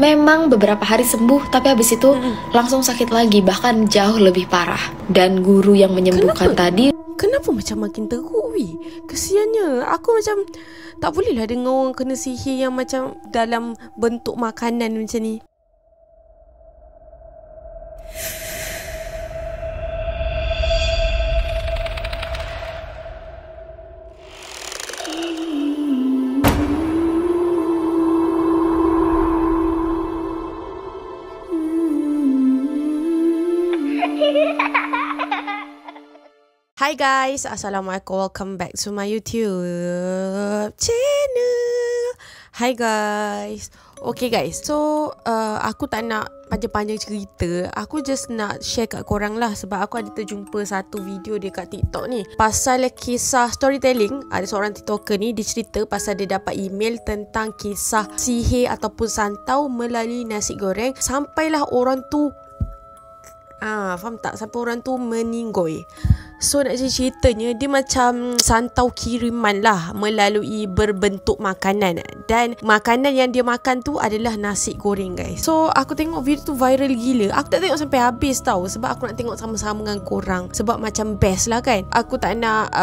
Memang beberapa hari sembuh, tapi habis itu langsung sakit lagi, bahkan jauh lebih parah. Dan guru yang menyembuhkan Kenapa macam makin teruk weh? Kesiannya. Aku macam tak boleh lah dengar orang kena sihir yang macam dalam bentuk makanan macam ni. Hi guys, Assalamualaikum. Welcome back to my YouTube channel. Hi guys. Okay guys, so aku tak nak panjang-panjang cerita. Aku just nak share kat korang lah, sebab aku ada terjumpa satu video dekat TikTok ni pasal kisah storytelling. Ada seorang TikToker ni, dia cerita pasal dia dapat email tentang kisah sihir ataupun santau melalui nasi goreng. Sampailah orang tu faham tak? Sampai orang tu meninggoy. So nak ceritanya, dia macam santau kiriman lah melalui berbentuk makanan. Dan makanan yang dia makan tu adalah nasi goreng guys. So aku tengok video tu viral gila. Aku tak tengok sampai habis tau, sebab aku nak tengok sama-sama dengan korang, sebab macam best lah kan. Aku tak nak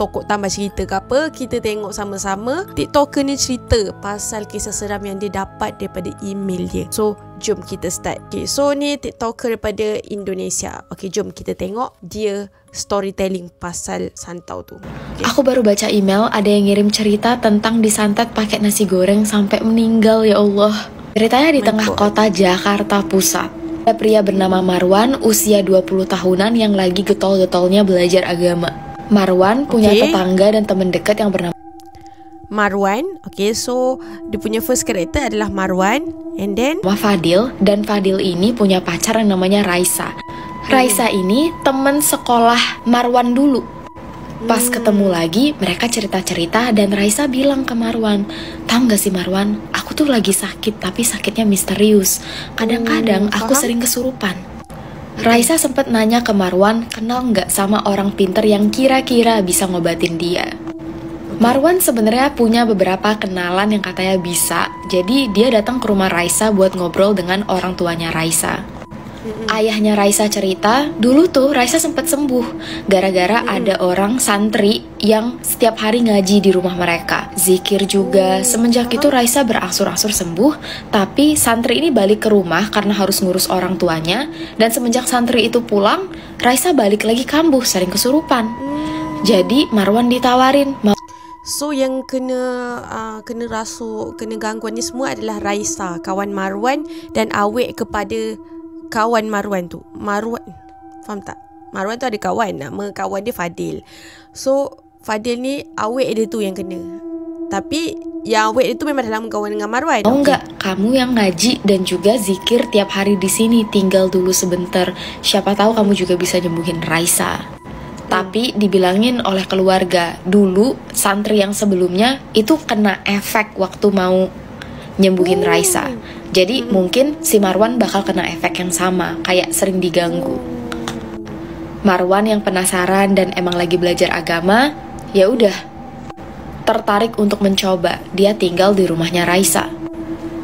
tokok tambah cerita ke apa. Kita tengok sama-sama. TikToker ni cerita pasal kisah seram yang dia dapat daripada email dia. So jom kita start. Okay, so ni TikToker daripada Indonesia. Okay, jom kita tengok dia storytelling pasal santau tu. Okay. Aku baru baca email, ada yang ngirim cerita tentang disantet pakai nasi goreng sampai meninggal, ya Allah. Ceritanya di tengah kota Jakarta Pusat. Ada pria bernama Marwan, usia 20 tahunan yang lagi getol-getolnya belajar agama. Marwan punya tetangga dan teman dekat yang bernama Marwan. Okay, so dia punya first character adalah Marwan, and then Fadil. Dan Fadil ini punya pacar yang namanya Raisa. Raisa ini teman sekolah Marwan dulu. Pas ketemu lagi, mereka cerita-cerita dan Raisa bilang ke Marwan, "Tahu gak sih Marwan, aku tuh lagi sakit, tapi sakitnya misterius. Kadang-kadang aku sering kesurupan." Raisa sempat nanya ke Marwan, kenal nggak sama orang pinter yang kira-kira bisa ngobatin dia. Marwan sebenarnya punya beberapa kenalan yang katanya bisa, jadi dia datang ke rumah Raisa buat ngobrol dengan orang tuanya Raisa. Ayahnya Raisa cerita, dulu tuh Raisa sempat sembuh gara-gara ada orang santri yang setiap hari ngaji di rumah mereka, zikir juga. Semenjak itu Raisa berangsur-angsur sembuh, tapi santri ini balik ke rumah karena harus ngurus orang tuanya. Dan semenjak santri itu pulang, Raisa balik lagi kambuh, sering kesurupan. Jadi Marwan ditawarin, so yang kena rasuk, kena gangguan ni semua adalah Raisa, kawan Marwan, dan awek kepada kawan Marwan tu. Marwan, faham tak? Marwan tu ada kawan, nama kawan dia Fadil. So Fadil ni awek dia tu yang kena. Tapi yang awek dia tu memang dah lama kawan dengan Marwan. Oh enggak, kamu yang ngaji dan juga zikir tiap hari di sini, tinggal dulu sebentar. Siapa tahu kamu juga bisa nyembuhin Raisa. Tapi dibilangin oleh keluarga, dulu santri yang sebelumnya itu kena efek waktu mau nyembuhin Raisa. Jadi mungkin si Marwan bakal kena efek yang sama, kayak sering diganggu. Marwan yang penasaran dan emang lagi belajar agama, ya udah tertarik untuk mencoba. Dia tinggal di rumahnya Raisa.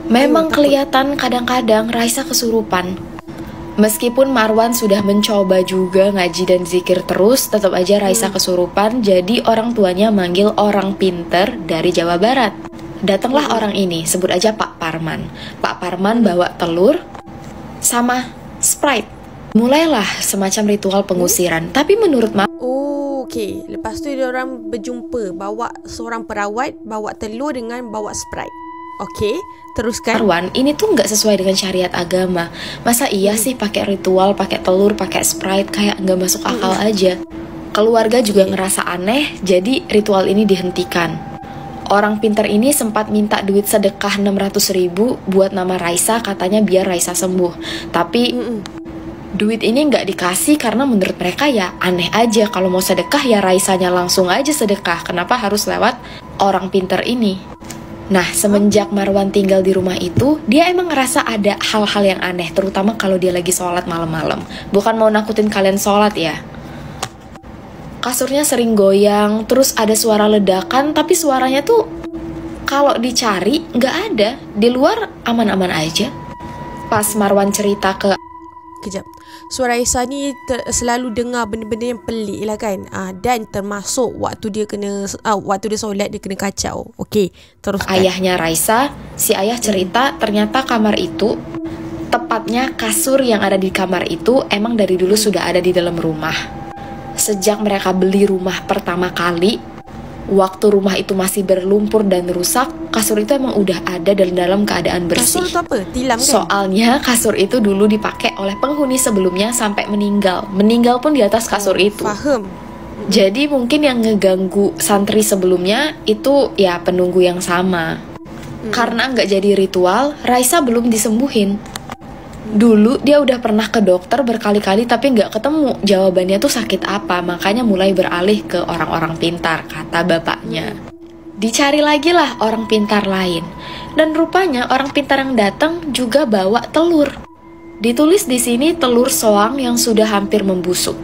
Memang kelihatan kadang-kadang Raisa kesurupan. Meskipun Marwan sudah mencoba juga ngaji dan zikir terus, tetap aja Raisa kesurupan. Jadi orang tuanya manggil orang pinter dari Jawa Barat. Datanglah orang ini, sebut aja Pak Parman. Pak Parman bawa telur sama Sprite. Mulailah semacam ritual pengusiran. Tapi menurut okay. Lepas tu dia orang berjumpa, bawa seorang perawat, bawa telur dengan bawa Sprite. Okay, teruskan. Marwan, ini tuh nggak sesuai dengan syariat agama. Masa iya sih pakai ritual, pakai telur, pakai Sprite, kayak nggak masuk akal aja. Keluarga juga ngerasa aneh, jadi ritual ini dihentikan. Orang pinter ini sempat minta duit sedekah 600.000 buat nama Raisa, katanya biar Raisa sembuh. Tapi duit ini nggak dikasih karena menurut mereka ya aneh aja, kalau mau sedekah ya Raisanya langsung aja sedekah. Kenapa harus lewat orang pinter ini? Nah, semenjak Marwan tinggal di rumah itu, dia emang ngerasa ada hal-hal yang aneh, terutama kalau dia lagi sholat malam-malam. Bukan mau nakutin kalian sholat ya. Kasurnya sering goyang, terus ada suara ledakan, tapi suaranya tuh Kalau dicari nggak ada, di luar aman-aman aja. Pas Marwan cerita ke Kejap. So Raisa ni selalu dengar benda-benda yang pelik lah kan. Dan termasuk waktu dia solat dia kena kacau. Okey, teruskan. ayahnya Raisa, si ayah cerita ternyata kamar itu, tepatnya kasur yang ada di kamar itu emang dari dulu sudah ada di dalam rumah. Sejak mereka beli rumah pertama kali, waktu rumah itu masih berlumpur dan rusak, kasur itu emang udah ada dalam keadaan bersih. Kasur tu apa? Tilam kan? Soalnya kasur itu dulu dipakai oleh penghuni sebelumnya sampai meninggal. Meninggal pun di atas kasur itu. Faham. Jadi mungkin yang ngeganggu santri sebelumnya itu ya penunggu yang sama. Karena nggak jadi ritual, Raisa belum disembuhin. Dulu dia udah pernah ke dokter berkali-kali tapi nggak ketemu jawabannya tuh sakit apa. Makanya mulai beralih ke orang-orang pintar, kata bapaknya. Dicari lagi lah orang pintar lain. Dan rupanya orang pintar yang datang juga bawa telur. Ditulis di sini telur soang yang sudah hampir membusuk,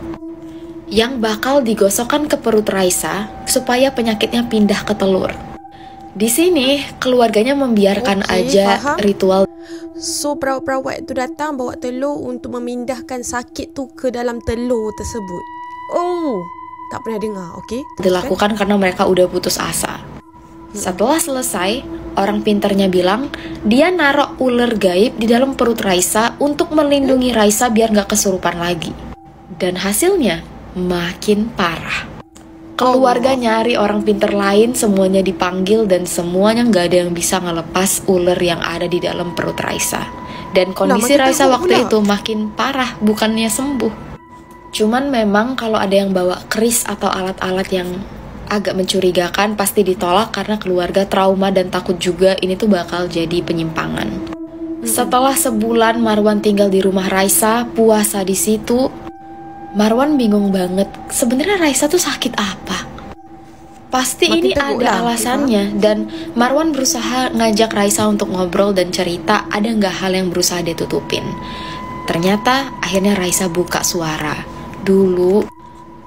yang bakal digosokkan ke perut Raisa supaya penyakitnya pindah ke telur. Di sini keluarganya membiarkan aja faham. ritual. So perawat-perawat tu datang bawa telur untuk memindahkan sakit tu ke dalam telur tersebut. Oh, tak pernah dengar. Okey. Dilakukan karena mereka udah putus asa. Setelah selesai, orang pintarnya bilang dia narok ular gaib di dalam perut Raisa untuk melindungi Raisa biar nggak kesurupan lagi. Dan hasilnya makin parah. Keluarga nyari orang pintar lain, semuanya dipanggil dan semuanya nggak ada yang bisa ngelepas ular yang ada di dalam perut Raisa. Dan kondisi Raisa waktu itu makin parah, bukannya sembuh. Cuman memang kalau ada yang bawa keris atau alat-alat yang agak mencurigakan pasti ditolak karena keluarga trauma dan takut juga ini tuh bakal jadi penyimpangan. Setelah sebulan Marwan tinggal di rumah Raisa, puasa di situ, Marwan bingung banget, sebenarnya Raisa tuh sakit apa? Pasti Makin ini teguh ada lah, alasannya. Dan Marwan berusaha ngajak Raisa untuk ngobrol dan cerita ada nggak hal yang berusaha dia tutupin. Ternyata akhirnya Raisa buka suara. Dulu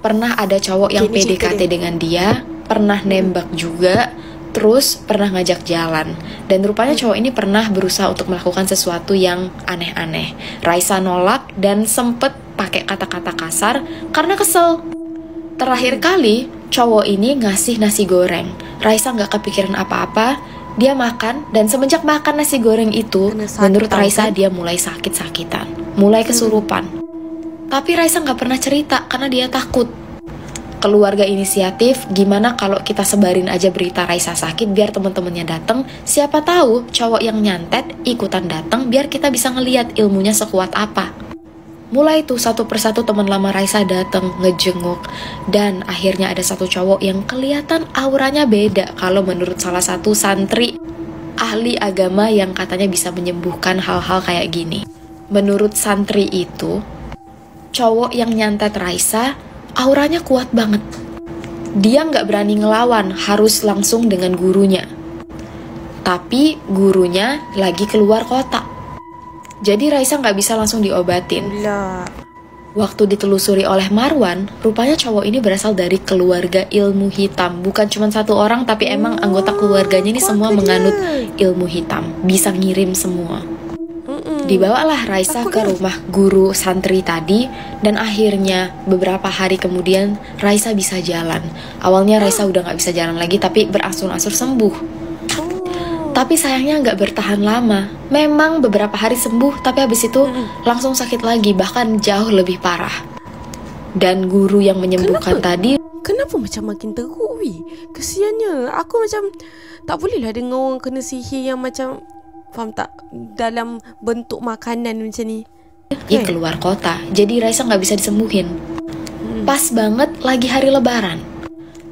pernah ada cowok yang PDKT dengan dia, pernah nembak juga, terus pernah ngajak jalan. Dan rupanya cowok ini pernah berusaha untuk melakukan sesuatu yang aneh-aneh. Raisa nolak dan sempet pakai kata-kata kasar karena kesel. Terakhir kali cowok ini ngasih nasi goreng. Raisa nggak kepikiran apa-apa, dia makan. Dan semenjak makan nasi goreng itu, menurut Raisa dia mulai sakit-sakitan, mulai kesurupan. Tapi Raisa nggak pernah cerita karena dia takut. Keluarga inisiatif, gimana kalau kita sebarin aja berita Raisa sakit biar teman-temannya datang. Siapa tahu cowok yang nyantet ikutan datang biar kita bisa ngeliat ilmunya sekuat apa. Mulai tuh satu persatu teman lama Raisa datang ngejenguk. Dan akhirnya ada satu cowok yang kelihatan auranya beda kalau menurut salah satu santri ahli agama yang katanya bisa menyembuhkan hal-hal kayak gini. Menurut santri itu, cowok yang nyantet Raisa auranya kuat banget. Dia nggak berani ngelawan, harus langsung dengan gurunya. Tapi gurunya lagi keluar kota. Jadi Raisa nggak bisa langsung diobatin. Waktu ditelusuri oleh Marwan, rupanya cowok ini berasal dari keluarga ilmu hitam. Bukan cuma satu orang, tapi emang anggota keluarganya ini semua menganut ilmu hitam. Bisa ngirim semua. Dibawalah Raisa ke rumah guru santri tadi. Dan akhirnya beberapa hari kemudian Raisa bisa jalan. Awalnya Raisa udah gak bisa jalan lagi, tapi berangsur-angsur sembuh. Tapi sayangnya nggak bertahan lama. Memang beberapa hari sembuh, tapi habis itu langsung sakit lagi, bahkan jauh lebih parah. Dan guru yang menyembuhkan Kenapa macam makin teruk weh? Kesiannya. Aku macam tak boleh lah dengar orang kena sihir yang macam, faham tak, dalam bentuk makanan macam ni. Ya keluar kota, jadi Raisa nggak bisa disembuhin. Pas banget lagi hari Lebaran.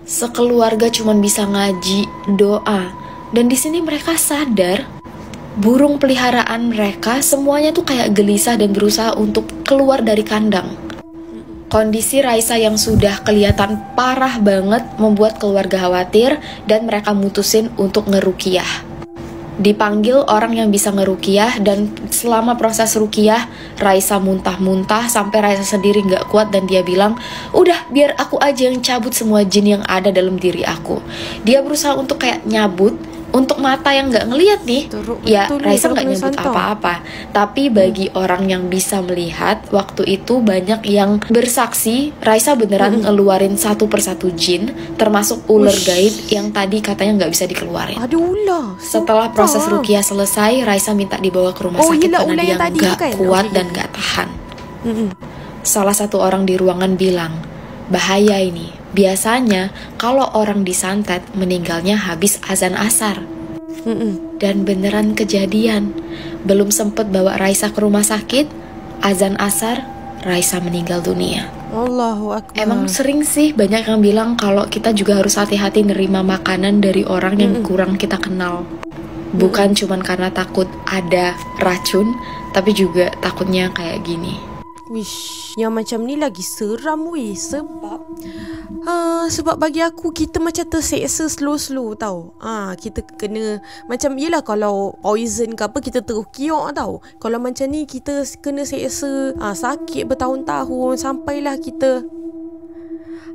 Sekeluarga cuman bisa ngaji, doa. Dan di sini mereka sadar burung peliharaan mereka semuanya tuh kayak gelisah dan berusaha untuk keluar dari kandang. Kondisi Raisa yang sudah kelihatan parah banget membuat keluarga khawatir dan mereka mutusin untuk ngeruqyah. Dipanggil orang yang bisa ngeruqyah dan selama proses ruqyah Raisa muntah-muntah sampai Raisa sendiri nggak kuat dan dia bilang, udah biar aku aja yang cabut semua jin yang ada dalam diri aku. Dia berusaha untuk kayak nyabut Untuk mata yang nggak ngelihat nih, Teruk ya betul ni Raisa kalau nggak kena nyebut santau. apa-apa. Tapi bagi orang yang bisa melihat, waktu itu banyak yang bersaksi Raisa beneran ngeluarin satu persatu jin, termasuk ular Ush. gaib yang tadi katanya nggak bisa dikeluarin. Ada ular. Setelah proses Sumpah. ruqyah selesai, Raisa minta dibawa ke rumah Oh, sakit yelah, karena ular dia yang tadi nggak tu kan? kuat Okey, dan okey. nggak tahan. Mm-mm. Salah satu orang di ruangan bilang, bahaya ini. Biasanya kalau orang disantet meninggalnya habis azan asar. Mm-mm. Dan beneran kejadian. Belum sempet bawa Raisa ke rumah sakit, azan asar, Raisa meninggal dunia. Allahu Akbar. Emang sering sih banyak yang bilang kalau kita juga harus hati-hati nerima makanan dari orang yang kurang kita kenal. Bukan cuman karena takut ada racun, tapi juga takutnya kayak gini. Wish, yang macam ni lagi seram weh. Sebab bagi aku kita macam terseksa slow-slow tau. Kita kena macam yelah kalau poison ke apa kita terus kiok tau. Kalau macam ni kita kena seksa sakit bertahun-tahun sampailah kita.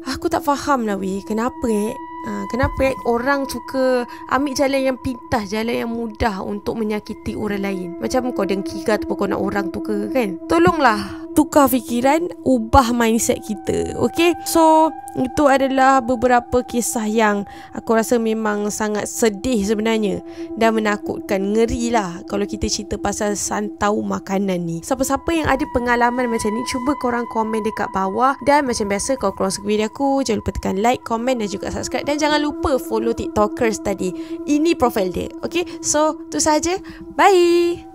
Aku tak faham lah weh. Kenapa orang suka ambil jalan yang pintas, jalan yang mudah untuk menyakiti orang lain. Macam kau dengki ke ataupun kau nak orang tu ke kan. Tolonglah tukar fikiran, ubah mindset kita. Okay, so itu adalah beberapa kisah yang aku rasa memang sangat sedih sebenarnya dan menakutkan. Ngeri lah kalau kita cerita pasal santau makanan ni. Siapa-siapa yang ada pengalaman macam ni, cuba korang komen dekat bawah. Dan macam biasa, kalau korang suka video aku, jangan lupa tekan like, komen dan juga subscribe. Dan jangan lupa follow TikTokers tadi. Ini profil dia. Okay, so tu sahaja. Bye.